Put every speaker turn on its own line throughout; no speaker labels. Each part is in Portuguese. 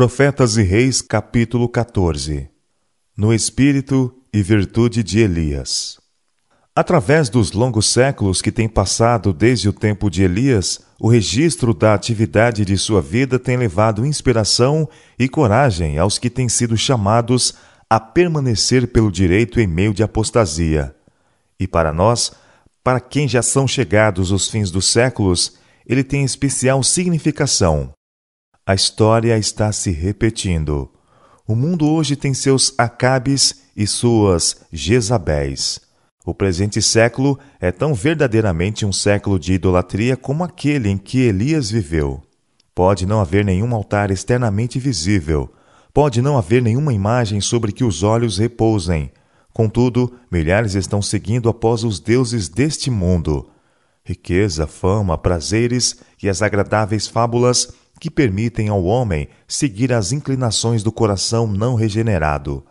Profetas e Reis, capítulo 14. No espírito e virtude de Elias. Através dos longos séculos que têm passado desde o tempo de Elias, o registro da atividade de sua vida tem levado inspiração e coragem aos que têm sido chamados a permanecer pelo direito em meio de apostasia. E para nós, para quem já são chegados os fins dos séculos, ele tem especial significação. A história está se repetindo. O mundo hoje tem seus Acabes e suas Jezabéis. O presente século é tão verdadeiramente um século de idolatria como aquele em que Elias viveu. Pode não haver nenhum altar externamente visível. Pode não haver nenhuma imagem sobre que os olhos repousem. Contudo, milhares estão seguindo após os deuses deste mundo. Riqueza, fama, prazeres e as agradáveis fábulas que permitem ao homem seguir as inclinações do coração não regenerado.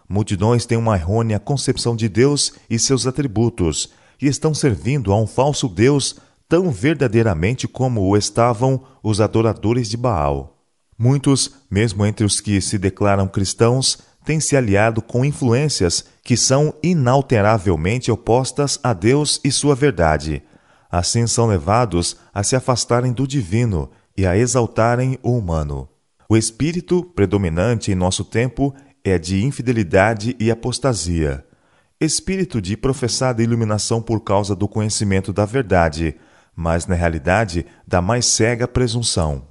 Multidões têm uma errônea concepção de Deus e seus atributos e estão servindo a um falso Deus tão verdadeiramente como o estavam os adoradores de Baal. Muitos, mesmo entre os que se declaram cristãos, têm se aliado com influências que são inalteravelmente opostas a Deus e sua verdade. Assim são levados a se afastarem do divino e a exaltarem o humano. O espírito predominante em nosso tempo é de infidelidade e apostasia. Espírito de professada iluminação por causa do conhecimento da verdade, mas na realidade da mais cega presunção.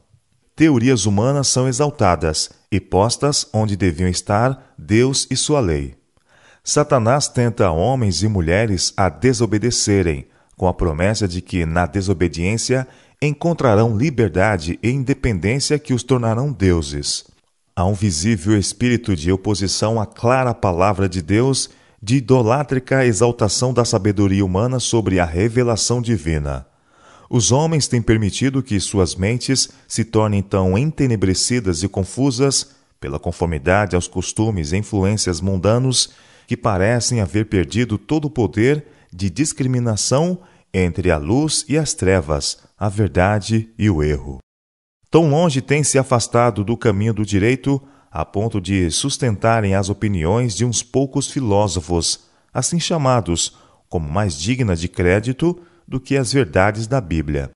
Teorias humanas são exaltadas e postas onde deviam estar Deus e sua lei. Satanás tenta homens e mulheres a desobedecerem, com a promessa de que, na desobediência, encontrarão liberdade e independência que os tornarão deuses. Há um visível espírito de oposição à clara palavra de Deus, de idolátrica exaltação da sabedoria humana sobre a revelação divina. Os homens têm permitido que suas mentes se tornem tão entenebrecidas e confusas, pela conformidade aos costumes e influências mundanos, que parecem haver perdido todo o poder de discriminação entre a luz e as trevas, a verdade e o erro. Tão longe têm se afastado do caminho do direito, a ponto de sustentarem as opiniões de uns poucos filósofos, assim chamados, como mais dignas de crédito do que as verdades da Bíblia.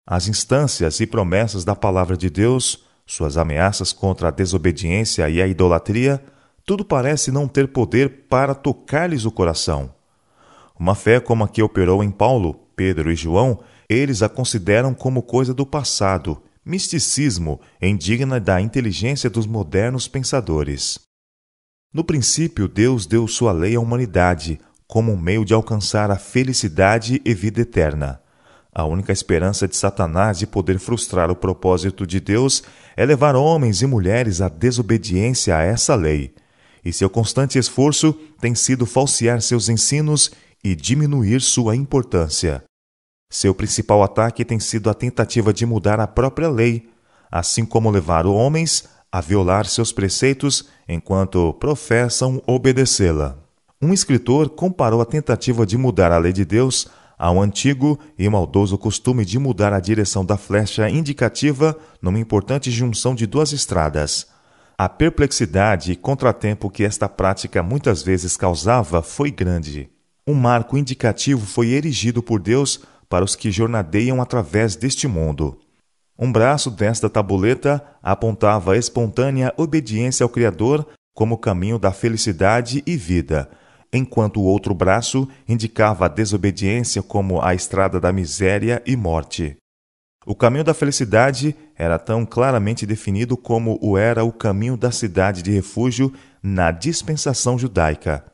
As instâncias e promessas da palavra de Deus, suas ameaças contra a desobediência e a idolatria, tudo parece não ter poder para tocar-lhes o coração. Uma fé como a que operou em Paulo, Pedro e João, eles a consideram como coisa do passado, misticismo indigna da inteligência dos modernos pensadores. No princípio, Deus deu sua lei à humanidade, como um meio de alcançar a felicidade e vida eterna. A única esperança de Satanás de poder frustrar o propósito de Deus é levar homens e mulheres à desobediência a essa lei, e seu constante esforço tem sido falsear seus ensinos e diminuir sua importância. Seu principal ataque tem sido a tentativa de mudar a própria lei, assim como levar homens a violar seus preceitos enquanto professam obedecê-la. Um escritor comparou a tentativa de mudar a lei de Deus ao antigo e maldoso costume de mudar a direção da flecha indicativa numa importante junção de duas estradas. A perplexidade e contratempo que esta prática muitas vezes causava foi grande. Um marco indicativo foi erigido por Deus para os que jornadeiam através deste mundo. Um braço desta tabuleta apontava a espontânea obediência ao Criador como caminho da felicidade e vida, enquanto o outro braço indicava a desobediência como a estrada da miséria e morte. O caminho da felicidade era tão claramente definido como o era o caminho da cidade de refúgio na dispensação judaica.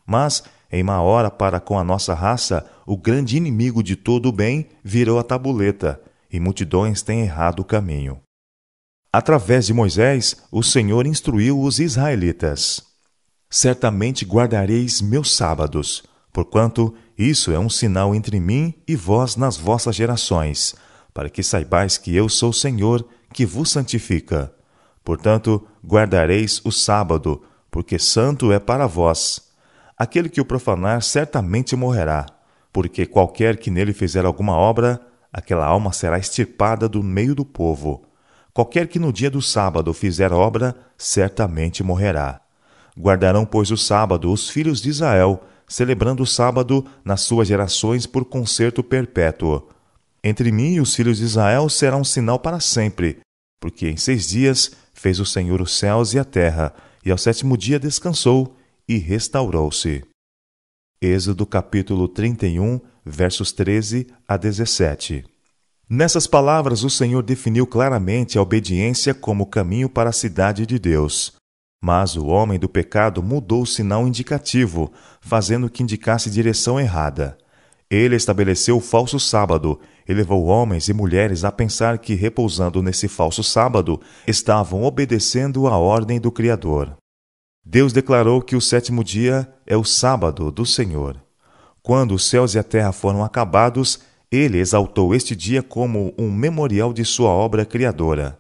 Mas, em má hora para com a nossa raça, o grande inimigo de todo o bem virou a tabuleta, e multidões têm errado o caminho. Através de Moisés, o Senhor instruiu os israelitas. Certamente guardareis meus sábados, porquanto isso é um sinal entre mim e vós nas vossas gerações, para que saibais que eu sou o Senhor, que vos santifica. Portanto, guardareis o sábado, porque santo é para vós. Aquele que o profanar certamente morrerá, porque qualquer que nele fizer alguma obra, aquela alma será extirpada do meio do povo. Qualquer que no dia do sábado fizer obra, certamente morrerá. Guardarão, pois, o sábado os filhos de Israel, celebrando o sábado nas suas gerações por concerto perpétuo. Entre mim e os filhos de Israel será um sinal para sempre, porque em 6 dias fez o Senhor os céus e a terra, e ao 7º dia descansou e restaurou-se. Êxodo capítulo 31, versos 13 a 17. Nessas palavras, o Senhor definiu claramente a obediência como caminho para a cidade de Deus. Mas o homem do pecado mudou o sinal indicativo, fazendo que indicasse direção errada. Ele estabeleceu o falso sábado e levou homens e mulheres a pensar que, repousando nesse falso sábado, estavam obedecendo à ordem do Criador. Deus declarou que o 7º dia é o sábado do Senhor. Quando os céus e a terra foram acabados, Ele exaltou este dia como um memorial de sua obra criadora.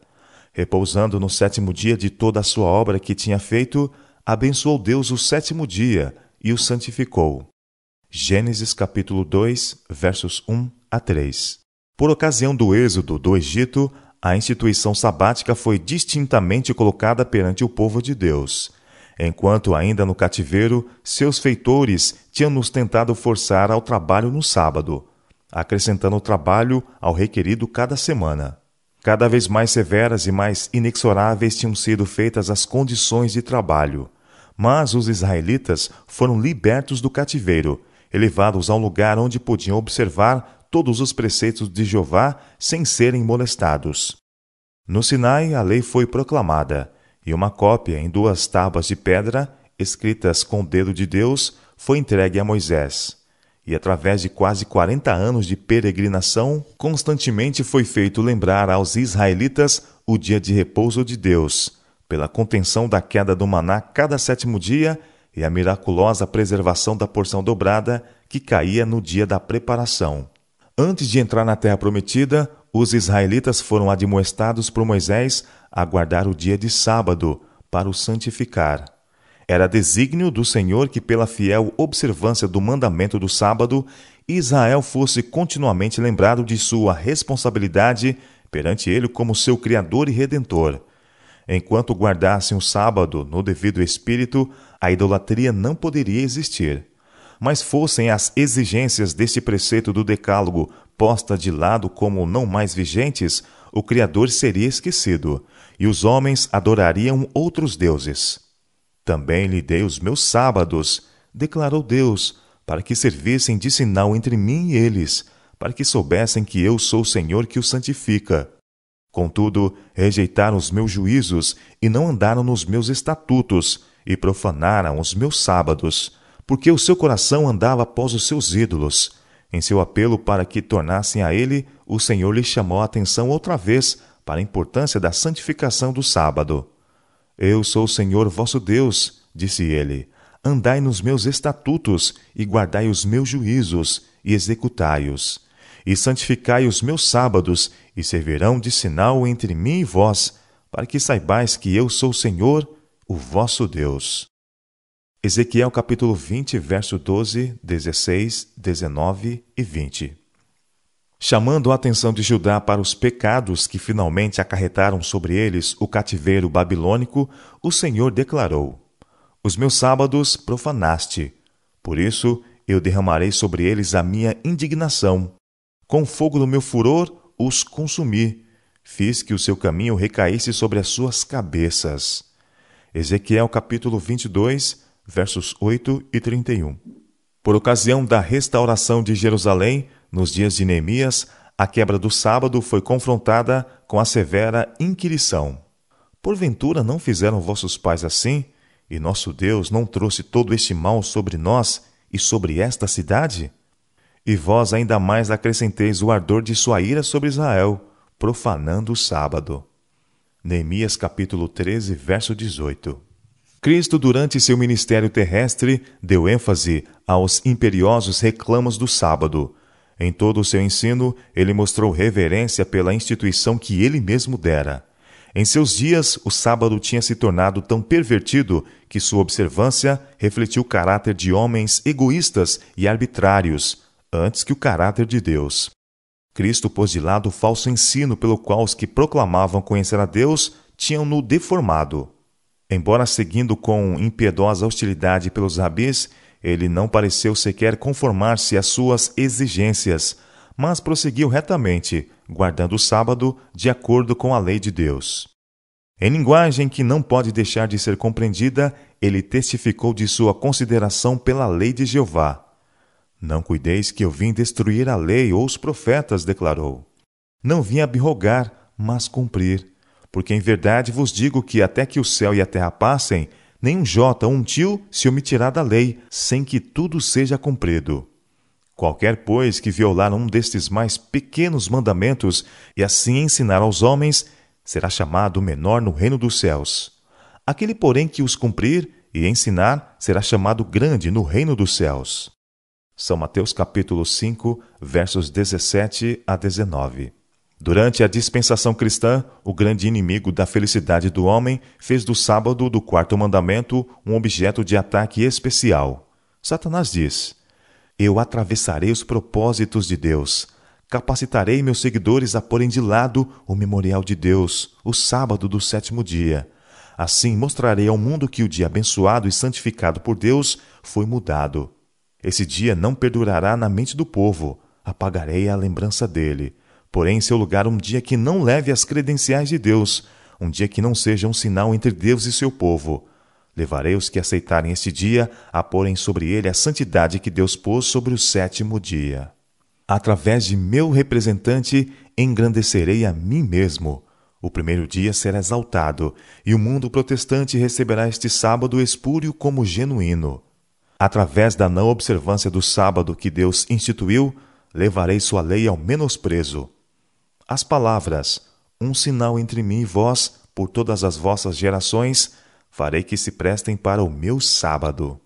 Repousando no 7º dia de toda a sua obra que tinha feito, abençoou Deus o 7º dia e o santificou. Gênesis capítulo 2, versos 1 a 3. Por ocasião do êxodo do Egito, a instituição sabática foi distintamente colocada perante o povo de Deus. Enquanto ainda no cativeiro, seus feitores tinham-nos tentado forçar ao trabalho no sábado, acrescentando o trabalho ao requerido cada semana. Cada vez mais severas e mais inexoráveis tinham sido feitas as condições de trabalho. Mas os israelitas foram libertos do cativeiro, elevados a um lugar onde podiam observar todos os preceitos de Jeová sem serem molestados. No Sinai, a lei foi proclamada, e uma cópia em 2 tábuas de pedra, escritas com o dedo de Deus, foi entregue a Moisés. E através de quase 40 anos de peregrinação, constantemente foi feito lembrar aos israelitas o dia de repouso de Deus, pela contenção da queda do maná cada 7º dia e a miraculosa preservação da porção dobrada que caía no dia da preparação. Antes de entrar na terra prometida, os israelitas foram admoestados por Moisés a guardar o dia de sábado para o santificar. Era desígnio do Senhor que, pela fiel observância do mandamento do sábado, Israel fosse continuamente lembrado de sua responsabilidade perante ele como seu Criador e Redentor. Enquanto guardassem o sábado no devido espírito, a idolatria não poderia existir. Mas fossem as exigências deste preceito do Decálogo postas de lado como não mais vigentes, o Criador seria esquecido, e os homens adorariam outros deuses. Também lhe dei os meus sábados, declarou Deus, para que servissem de sinal entre mim e eles, para que soubessem que eu sou o Senhor que os santifica. Contudo, rejeitaram os meus juízos e não andaram nos meus estatutos, e profanaram os meus sábados, porque o seu coração andava após os seus ídolos. Em seu apelo para que tornassem a ele, o Senhor lhe chamou a atenção outra vez para a importância da santificação do sábado. Eu sou o Senhor vosso Deus, disse ele. Andai nos meus estatutos e guardai os meus juízos e executai-os. E santificai os meus sábados e servirão de sinal entre mim e vós, para que saibais que eu sou o Senhor, o vosso Deus. Ezequiel capítulo 20, verso 12, 16, 19 e 20. Chamando a atenção de Judá para os pecados que finalmente acarretaram sobre eles o cativeiro babilônico, o Senhor declarou: Os meus sábados profanaste, por isso eu derramarei sobre eles a minha indignação. Com o fogo do meu furor os consumi, fiz que o seu caminho recaísse sobre as suas cabeças. Ezequiel capítulo 22, versos 8 e 31. Por ocasião da restauração de Jerusalém, nos dias de Neemias, a quebra do sábado foi confrontada com a severa inquirição. Porventura não fizeram vossos pais assim, e nosso Deus não trouxe todo este mal sobre nós e sobre esta cidade? E vós ainda mais acrescenteis o ardor de sua ira sobre Israel, profanando o sábado. Neemias capítulo 13, verso 18. Cristo, durante seu ministério terrestre, deu ênfase aos imperiosos reclamos do sábado. Em todo o seu ensino, ele mostrou reverência pela instituição que ele mesmo dera. Em seus dias, o sábado tinha se tornado tão pervertido que sua observância refletiu o caráter de homens egoístas e arbitrários, antes que o caráter de Deus. Cristo pôs de lado o falso ensino pelo qual os que proclamavam conhecer a Deus tinham-no deformado. Embora seguindo com impiedosa hostilidade pelos rabis, ele não pareceu sequer conformar-se às suas exigências, mas prosseguiu retamente, guardando o sábado de acordo com a lei de Deus. Em linguagem que não pode deixar de ser compreendida, ele testificou de sua consideração pela lei de Jeová. Não cuideis que eu vim destruir a lei ou os profetas, declarou. Não vim abrogar, mas cumprir. Porque em verdade vos digo que até que o céu e a terra passem, nem um jota ou um tio se omitirá da lei, sem que tudo seja cumprido. Qualquer, pois, que violar um destes mais pequenos mandamentos e assim ensinar aos homens, será chamado menor no reino dos céus. Aquele, porém, que os cumprir e ensinar, será chamado grande no reino dos céus. São Mateus capítulo 5, versos 17 a 19. Durante a dispensação cristã, o grande inimigo da felicidade do homem fez do sábado do quarto mandamento um objeto de ataque especial. Satanás diz: eu atravessarei os propósitos de Deus, capacitarei meus seguidores a porem de lado o memorial de Deus, o sábado do sétimo dia. Assim mostrarei ao mundo que o dia abençoado e santificado por Deus foi mudado. Esse dia não perdurará na mente do povo, apagarei a lembrança dele. Porém, em seu lugar, um dia que não leve as credenciais de Deus, um dia que não seja um sinal entre Deus e seu povo. Levarei os que aceitarem este dia a porem sobre ele a santidade que Deus pôs sobre o sétimo dia. Através de meu representante, engrandecerei a mim mesmo. O primeiro dia será exaltado, e o mundo protestante receberá este sábado espúrio como genuíno. Através da não observância do sábado que Deus instituiu, levarei sua lei ao menosprezo. As palavras, um sinal entre mim e vós, por todas as vossas gerações, farei que se prestem para o meu sábado.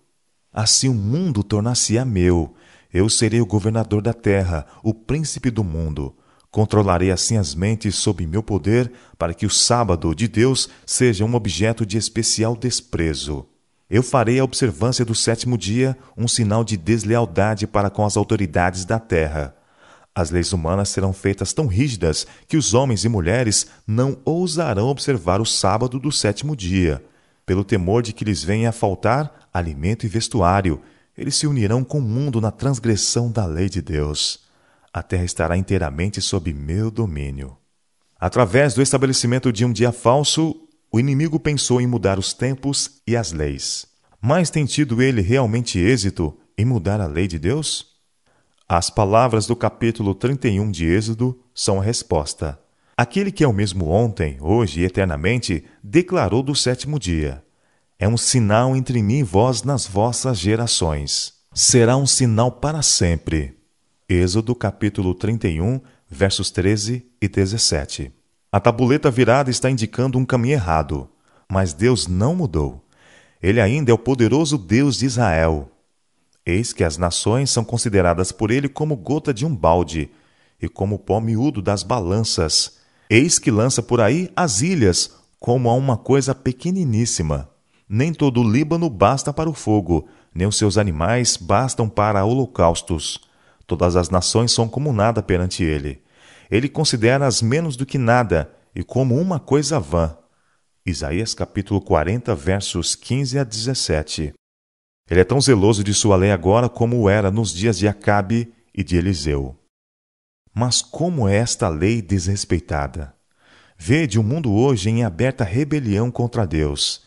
Assim o mundo tornar-se-á meu. Eu serei o governador da terra, o príncipe do mundo. Controlarei assim as mentes sob meu poder, para que o sábado de Deus seja um objeto de especial desprezo. Eu farei a observância do sétimo dia um sinal de deslealdade para com as autoridades da terra. As leis humanas serão feitas tão rígidas que os homens e mulheres não ousarão observar o sábado do sétimo dia. Pelo temor de que lhes venha a faltar alimento e vestuário, eles se unirão com o mundo na transgressão da lei de Deus. A terra estará inteiramente sob meu domínio. Através do estabelecimento de um dia falso, o inimigo pensou em mudar os tempos e as leis. Mas tem tido ele realmente êxito em mudar a lei de Deus? As palavras do capítulo 31 de Êxodo são a resposta. Aquele que é o mesmo ontem, hoje e eternamente, declarou do sétimo dia. É um sinal entre mim e vós nas vossas gerações. Será um sinal para sempre. Êxodo capítulo 31, versos 13 e 17. A tabuleta virada está indicando um caminho errado, mas Deus não mudou. Ele ainda é o poderoso Deus de Israel. Eis que as nações são consideradas por ele como gota de um balde, e como pó miúdo das balanças. Eis que lança por aí as ilhas, como a uma coisa pequeniníssima. Nem todo o Líbano basta para o fogo, nem os seus animais bastam para holocaustos. Todas as nações são como nada perante ele. Ele considera-as menos do que nada, e como uma coisa vã. Isaías capítulo 40, versos 15 a 17. Ele é tão zeloso de sua lei agora como o era nos dias de Acabe e de Eliseu. Mas como é esta lei desrespeitada? Vede o mundo hoje em aberta rebelião contra Deus.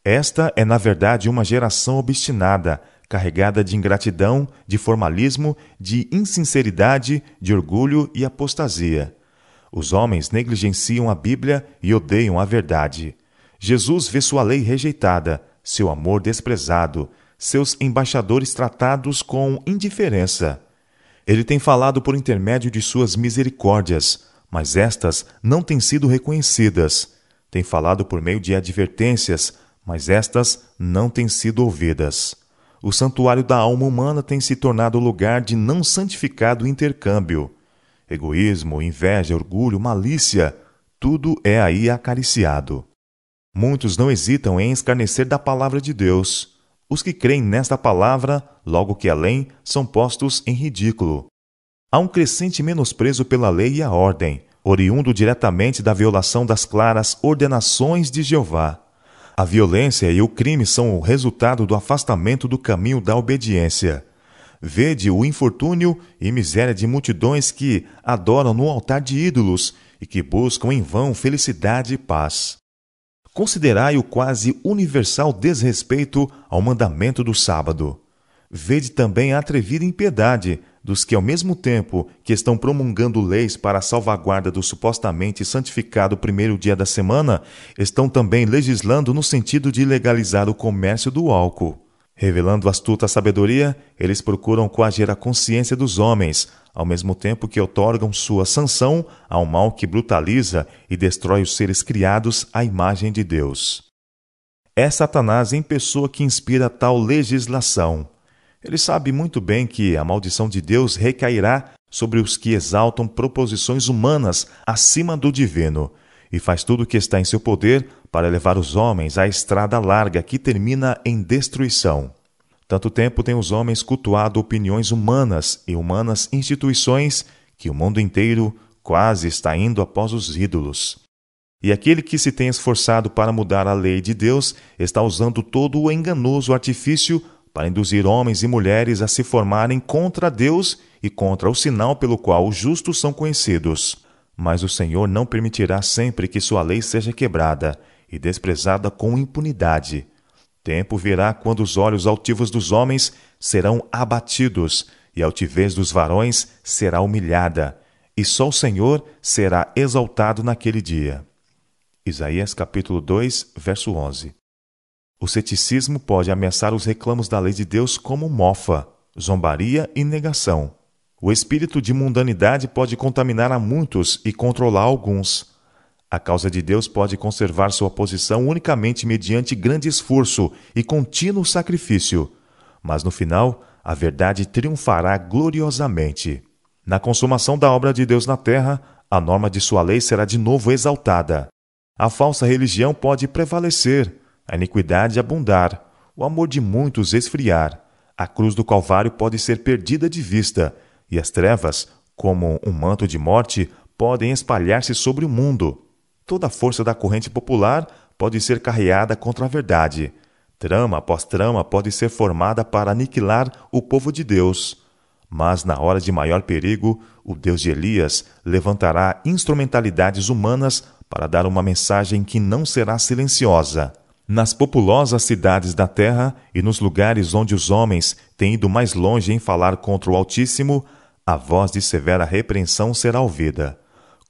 Esta é, na verdade, uma geração obstinada, carregada de ingratidão, de formalismo, de insinceridade, de orgulho e apostasia. Os homens negligenciam a Bíblia e odeiam a verdade. Jesus vê sua lei rejeitada, seu amor desprezado, seus embaixadores tratados com indiferença. Ele tem falado por intermédio de suas misericórdias, mas estas não têm sido reconhecidas. Tem falado por meio de advertências, mas estas não têm sido ouvidas. O santuário da alma humana tem se tornado lugar de não santificado intercâmbio. Egoísmo, inveja, orgulho, malícia, tudo é aí acariciado. Muitos não hesitam em escarnecer da palavra de Deus. Os que creem nesta palavra, logo que além, são postos em ridículo. Há um crescente menosprezo pela lei e a ordem, oriundo diretamente da violação das claras ordenações de Jeová. A violência e o crime são o resultado do afastamento do caminho da obediência. Vede o infortúnio e miséria de multidões que adoram no altar de ídolos e que buscam em vão felicidade e paz. Considerai o quase universal desrespeito ao mandamento do sábado. Vede também a atrevida impiedade dos que, ao mesmo tempo que estão promulgando leis para a salvaguarda do supostamente santificado primeiro dia da semana, estão também legislando no sentido de legalizar o comércio do álcool. Revelando astuta sabedoria, eles procuram coagir a consciência dos homens, ao mesmo tempo que outorgam sua sanção ao mal que brutaliza e destrói os seres criados à imagem de Deus. É Satanás em pessoa que inspira tal legislação. Ele sabe muito bem que a maldição de Deus recairá sobre os que exaltam proposições humanas acima do divino, e faz tudo o que está em seu poder para levar os homens à estrada larga que termina em destruição. Tanto tempo têm os homens cultuado opiniões humanas e humanas instituições que o mundo inteiro quase está indo após os ídolos. E aquele que se tem esforçado para mudar a lei de Deus está usando todo o enganoso artifício para induzir homens e mulheres a se formarem contra Deus e contra o sinal pelo qual os justos são conhecidos. Mas o Senhor não permitirá sempre que sua lei seja quebrada e desprezada com impunidade. Tempo virá quando os olhos altivos dos homens serão abatidos e a altivez dos varões será humilhada, e só o Senhor será exaltado naquele dia. Isaías capítulo 2, verso 11. O ceticismo pode ameaçar os reclamos da lei de Deus como mofa, zombaria e negação. O espírito de mundanidade pode contaminar a muitos e controlar alguns. A causa de Deus pode conservar sua posição unicamente mediante grande esforço e contínuo sacrifício. Mas no final, a verdade triunfará gloriosamente. Na consumação da obra de Deus na terra, a norma de sua lei será de novo exaltada. A falsa religião pode prevalecer, a iniquidade abundar, o amor de muitos esfriar, a cruz do Calvário pode ser perdida de vista, e as trevas, como um manto de morte, podem espalhar-se sobre o mundo. Toda a força da corrente popular pode ser carreada contra a verdade. Trama após trama pode ser formada para aniquilar o povo de Deus. Mas, na hora de maior perigo, o Deus de Elias levantará instrumentalidades humanas para dar uma mensagem que não será silenciosa. Nas populosas cidades da terra e nos lugares onde os homens têm ido mais longe em falar contra o Altíssimo, a voz de severa repreensão será ouvida.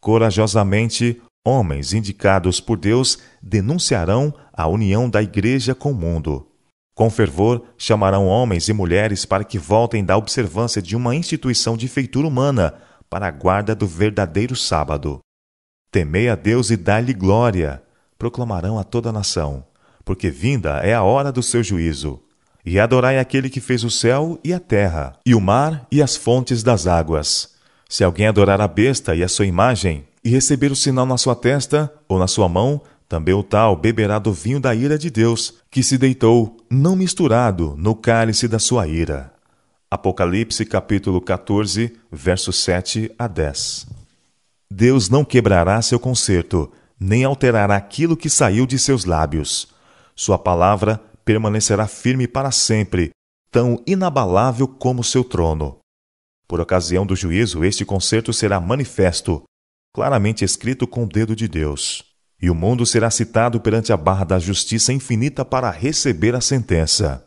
Corajosamente, homens indicados por Deus denunciarão a união da Igreja com o mundo. Com fervor, chamarão homens e mulheres para que voltem da observância de uma instituição de feitura humana para a guarda do verdadeiro sábado. Temei a Deus e dai-lhe glória, proclamarão a toda a nação, porque vinda é a hora do seu juízo. E adorai aquele que fez o céu e a terra, e o mar e as fontes das águas. Se alguém adorar a besta e a sua imagem, e receber o sinal na sua testa ou na sua mão, também o tal beberá do vinho da ira de Deus, que se deitou, não misturado, no cálice da sua ira. Apocalipse capítulo 14, versos 7 a 10. Deus não quebrará seu concerto, nem alterará aquilo que saiu de seus lábios. Sua palavra permanecerá firme para sempre, tão inabalável como seu trono. Por ocasião do juízo, este concerto será manifesto, claramente escrito com o dedo de Deus. E o mundo será citado perante a barra da justiça infinita para receber a sentença.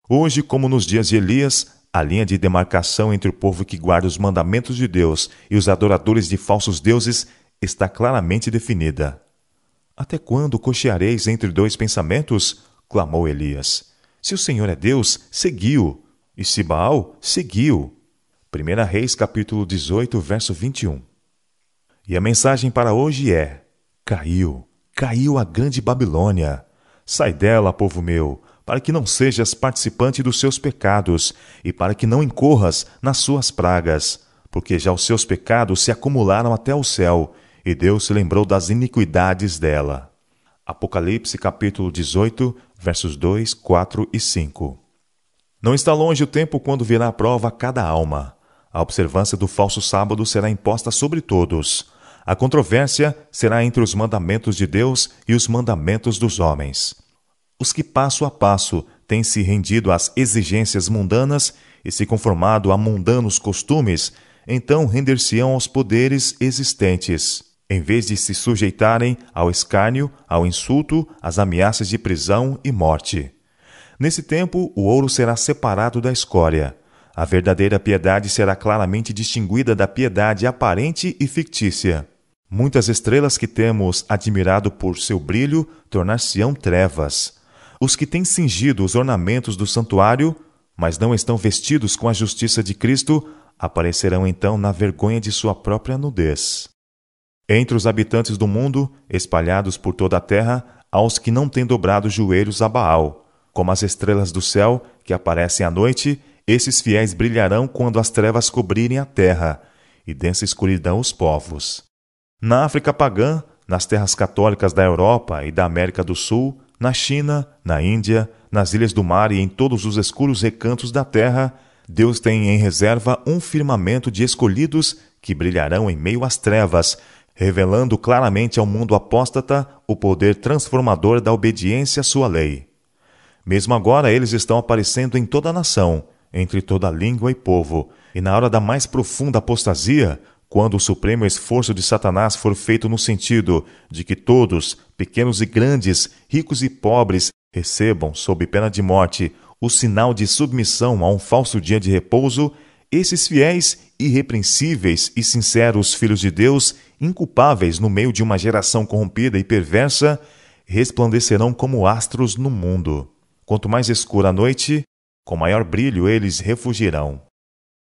Hoje, como nos dias de Elias, a linha de demarcação entre o povo que guarda os mandamentos de Deus e os adoradores de falsos deuses está claramente definida. Até quando cocheareis entre dois pensamentos? Clamou Elias. Se o Senhor é Deus, segui-o, e se Baal, segui-o. 1 Reis capítulo 18, verso 21. E a mensagem para hoje é: caiu a grande Babilônia. Sai dela, povo meu, para que não sejas participante dos seus pecados, e para que não incorras nas suas pragas, porque já os seus pecados se acumularam até o céu, e Deus se lembrou das iniquidades dela. Apocalipse capítulo 18, versos 2, 4 e 5. Não está longe o tempo quando virá a prova a cada alma. A observância do falso sábado será imposta sobre todos. A controvérsia será entre os mandamentos de Deus e os mandamentos dos homens. Os que passo a passo têm se rendido às exigências mundanas e se conformado a mundanos costumes, então render-se-ão aos poderes existentes, em vez de se sujeitarem ao escárnio, ao insulto, às ameaças de prisão e morte. Nesse tempo, o ouro será separado da escória. A verdadeira piedade será claramente distinguida da piedade aparente e fictícia. Muitas estrelas que temos admirado por seu brilho tornar-se-ão trevas. Os que têm cingido os ornamentos do santuário, mas não estão vestidos com a justiça de Cristo, aparecerão então na vergonha de sua própria nudez. Entre os habitantes do mundo, espalhados por toda a terra, há os que não têm dobrado joelhos a Baal. Como as estrelas do céu, que aparecem à noite, esses fiéis brilharão quando as trevas cobrirem a terra, e densa escuridão os povos. Na África pagã, nas terras católicas da Europa e da América do Sul, na China, na Índia, nas ilhas do mar e em todos os escuros recantos da terra, Deus tem em reserva um firmamento de escolhidos que brilharão em meio às trevas, revelando claramente ao mundo apóstata o poder transformador da obediência à sua lei. Mesmo agora eles estão aparecendo em toda a nação, entre toda língua e povo, e na hora da mais profunda apostasia, quando o supremo esforço de Satanás for feito no sentido de que todos, pequenos e grandes, ricos e pobres, recebam, sob pena de morte, o sinal de submissão a um falso dia de repouso, esses fiéis, irrepreensíveis e sinceros filhos de Deus, inculpáveis no meio de uma geração corrompida e perversa, resplandecerão como astros no mundo. Quanto mais escura a noite, com maior brilho eles refugirão.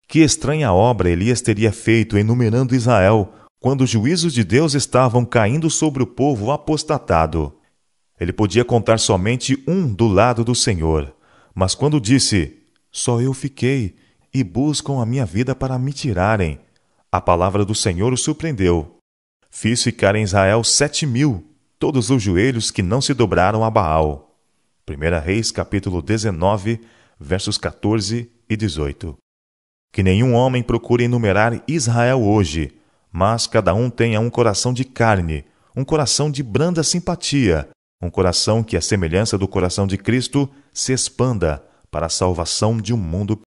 Que estranha obra Elias teria feito enumerando Israel, quando os juízos de Deus estavam caindo sobre o povo apostatado. Ele podia contar somente um do lado do Senhor, mas quando disse, só eu fiquei, e buscam a minha vida para me tirarem, a palavra do Senhor o surpreendeu. Fiz ficar em Israel 7.000, todos os joelhos que não se dobraram a Baal. 1 Reis, capítulo 19, versos 14 e 18. Que nenhum homem procure enumerar Israel hoje, mas cada um tenha um coração de carne, um coração de branda simpatia, um coração que, à semelhança do coração de Cristo, se expanda para a salvação de um mundo